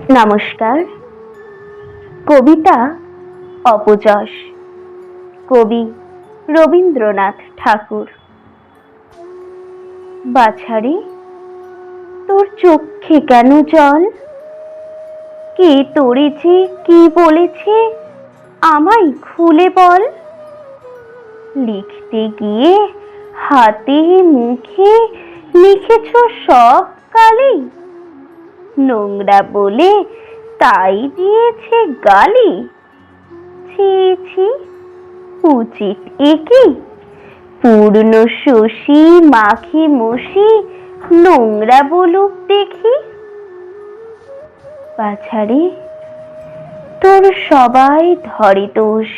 নমস্কার। কবিতা অপযশ, কবি রবীন্দ্রনাথ ঠাকুর। বাছারে, তোর চোখে কেন জল? কে তোরে যে কি বলেছে আমায় খুলে বল। লিখতে গিয়ে হাতে মুখে লিখেছ সব কালি, নোংরা বলে তাই দিয়েছে গালি। ছি ছি, উচিত একি? পূর্ণ শশী মাখি মসি নোংরা বলুক দেখি। বাছারে, তোর সবাই ধরে দোষ,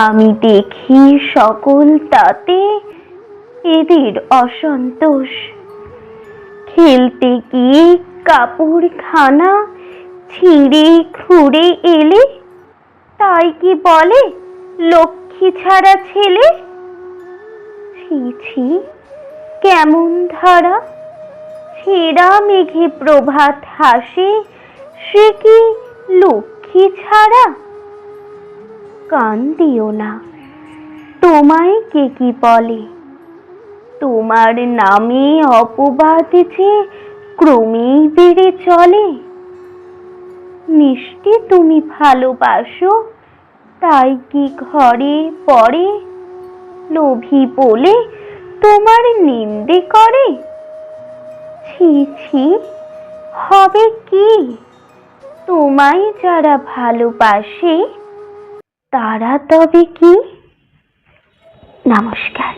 আমি দেখি সকল তাতে এদের অসন্তোষ। খেলতে গিয়ে কাপড়খানা ছিঁড়ে খুঁড়ে এলে তাই কি বলে লক্ষ্মী ছাড়া ছেলে। ছি ছি, কেমন ধারা! ছেঁড়া মেঘে প্রভাত হাসে, সে কি লক্ষ্মী ছাড়া? কান দিও না, তোমায় কে কি বলে। তোমার নামে অপবাদ যে ক্রমেই বেড়ে চলে। মিষ্টি তুমি ভালোবাসো, তাই কি ঘরে পড়ে লোভী বলে তোমার নিন্দে করে। ছি ছি, হবে কি? তোমায় যারা ভালোবাসে তারা তবে কি? নমস্কার।